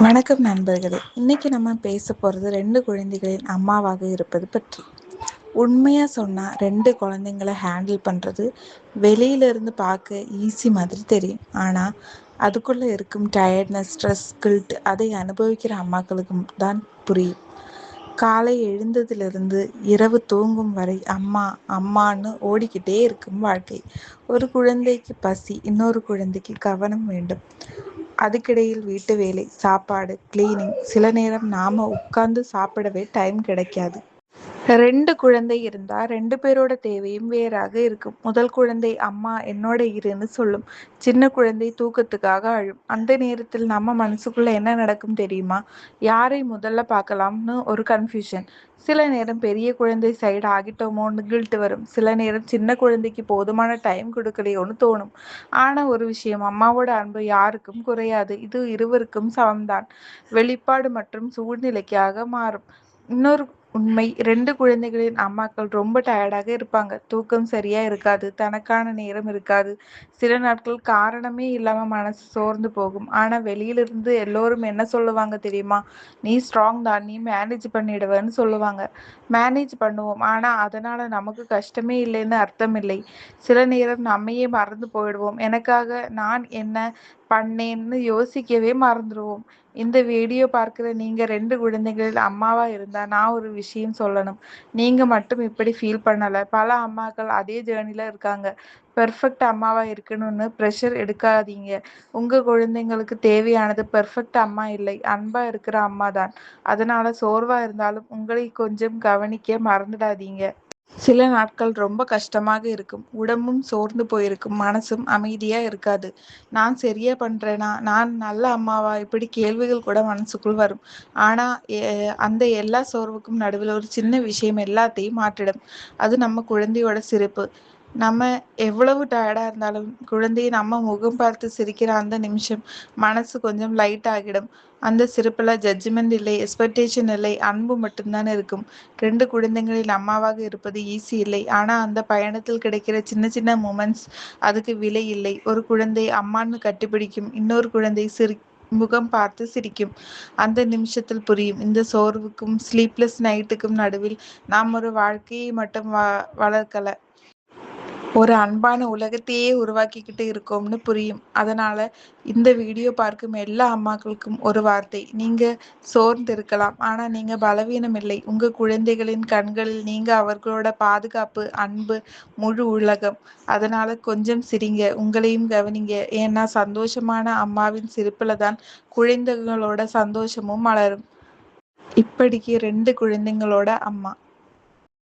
வணக்கம் நண்பர்களே. இன்னைக்கு நம்ம பேச போகிறது 2 குழந்தைகளின் அம்மாவாக இருப்பது பற்றி. உண்மையாக சொன்னால் 2 குழந்தைங்களை ஹேண்டில் பண்ணுறது வெளியிலிருந்து பார்க்க ஈஸி மாதிரி தெரியும். ஆனால் அதுக்குள்ளே இருக்கும் டயர்ட்னஸ், ஸ்ட்ரெஸ், கில்ட் அதை அனுபவிக்கிற அம்மாக்களுக்கு தான் புரியும். காலை எழுந்ததிலிருந்து இரவு தூங்கும் வரை அம்மா அம்மான்னு ஓடிக்கிட்டே இருக்கும் வாழ்க்கை. ஒரு குழந்தைக்கு பசி, இன்னொரு குழந்தைக்கு கவனம் வேண்டும். அதுக்கிடையில் வீட்டு வேலை, சாப்பாடு, கிளீனிங். சில நேரம் நாம உட்கார்ந்து சாப்பிடவே டைம் கிடைக்காது. 2 குழந்தை இருந்தா 2 பேரோட தேவையும் வேறாக இருக்கும். முதல் குழந்தை அம்மா என்னோட இருன்னு சொல்லும். சின்ன குழந்தை தூக்கத்துக்காக அழும். அந்த நேரத்தில் நம்ம மனசுக்குள்ள என்ன நடக்கும் தெரியுமா? யாரை முதல்ல பார்க்கலாம்னு ஒரு கன்ஃபியூஷன். சில நேரம் பெரிய குழந்தை சைடு ஆகிட்டோமோன்னு கில்ட் வரும். சில நேரம் சின்ன குழந்தைக்கு போதுமான டைம் கொடுக்கலையோன்னு தோணும். ஆனா ஒரு விஷயம், அம்மாவோட அன்பு யாருக்கும் குறையாது. இது இருவருக்கும் சமம்தான். வெளிப்பாடு மற்றும் சூழ்நிலைக்காக மாறும். இன்னொரு உண்மை, 2 குழந்தைகளின் அம்மாக்கள் ரொம்ப டயர்டாக இருப்பாங்க. தூக்கம் சரியா இருக்காது, தனக்கான நேரம் இருக்காது. சில நாட்கள் காரணமே இல்லாம மனசு சோர்ந்து போகும். ஆனா வெளியிலிருந்து எல்லோரும் என்ன சொல்லுவாங்க தெரியுமா? நீ ஸ்ட்ராங் தான், நீ மேனேஜ் பண்ணிடுவேன்னு சொல்லுவாங்க. மேனேஜ் பண்ணுவோம், ஆனா அதனால நமக்கு கஷ்டமே இல்லைன்னு அர்த்தம் இல்லை. சில நேரம் நம்மையே மறந்து போயிடுவோம். எனக்காக நான் என்ன பண்ணேன்னு யோசிக்கவே மறந்துடுவோம். இந்த வீடியோ பார்க்குற நீங்க 2 குழந்தைகளில் அம்மாவா இருந்தா நான் ஒரு விஷயம் சொல்லணும். நீங்க மட்டும் இப்படி ஃபீல் பண்ணல. பல அம்மாக்கள் அதே ஜேர்னில இருக்காங்க. பெர்ஃபெக்ட் அம்மாவா இருக்கணும்னு ப்ரெஷர் எடுக்காதீங்க. உங்க குழந்தைங்களுக்கு தேவையானது பெர்ஃபெக்ட் அம்மா இல்லை, அன்பா இருக்கிற அம்மா தான். அதனால சோர்வா இருந்தாலும் உங்களை கொஞ்சம் கவனிக்க மறந்துடாதீங்க. சில நாட்கள் ரொம்ப கஷ்டமாக இருக்கும். உடம்பும் சோர்ந்து போயிருக்கும், மனசும் அமைதியா இருக்காது. நான் சரியா பண்றேனா, நான் நல்ல அம்மாவா, இப்படி கேள்விகள் கூட மனசுக்குள் வரும். ஆனா அந்த எல்லா சோர்வுக்கும் நடுவில் ஒரு சின்ன விஷயம் எல்லாத்தையும் மாற்றிடும். அது நம்ம குழந்தையோட சிரிப்பு. நம்ம எவ்வளவு டயர்டா இருந்தாலும் குழந்தையை நம்ம முகம் பார்த்து சிரிக்கிற அந்த நிமிஷம் மனசு கொஞ்சம் லைட் ஆகிடும். அந்த சிரிப்புல ஜட்ஜ்மெண்ட் இல்லை, எக்ஸ்பெக்டேஷன் இல்லை, அன்பு மட்டும்தான் இருக்கும். 2 குழந்தைகளின் அம்மாவாக இருப்பது ஈஸி இல்லை. ஆனா அந்த பயணத்தில் கிடைக்கிற சின்ன சின்ன மூமெண்ட்ஸ், அதுக்கு விலை இல்லை. ஒரு குழந்தை அம்மான்னு கட்டிப்பிடிக்கும், இன்னொரு குழந்தை முகம் பார்த்து சிரிக்கும். அந்த நிமிஷத்தில் புரியும், இந்த சோர்வுக்கும் ஸ்லீப்லெஸ் நைட்டுக்கும் நடுவில் நாம் ஒரு வாழ்க்கையை மட்டும் வளர்க்கல, ஒரு அன்பான உலகத்தையே உருவாக்கிக்கிட்டு இருக்கோம்னு புரியும். அதனால இந்த வீடியோ பார்க்கும் எல்லா அம்மாக்களுக்கும் ஒரு வார்த்தை. நீங்க சோர்ந்து இருக்கலாம், ஆனா நீங்க பலவீனம் இல்லை. உங்க குழந்தைகளின் கண்களில் நீங்க அவர்களோட பாதுகாப்பு, அன்பு, முழு உலகம். அதனால கொஞ்சம் சிரிங்க, உங்களையும் கவனிங்க. ஏன்னா சந்தோஷமான அம்மாவின் சிரிப்புல தான் குழந்தைகளோட சந்தோஷமும் மலரும். இப்படிக்கு 2 குழந்தைங்களோட அம்மா.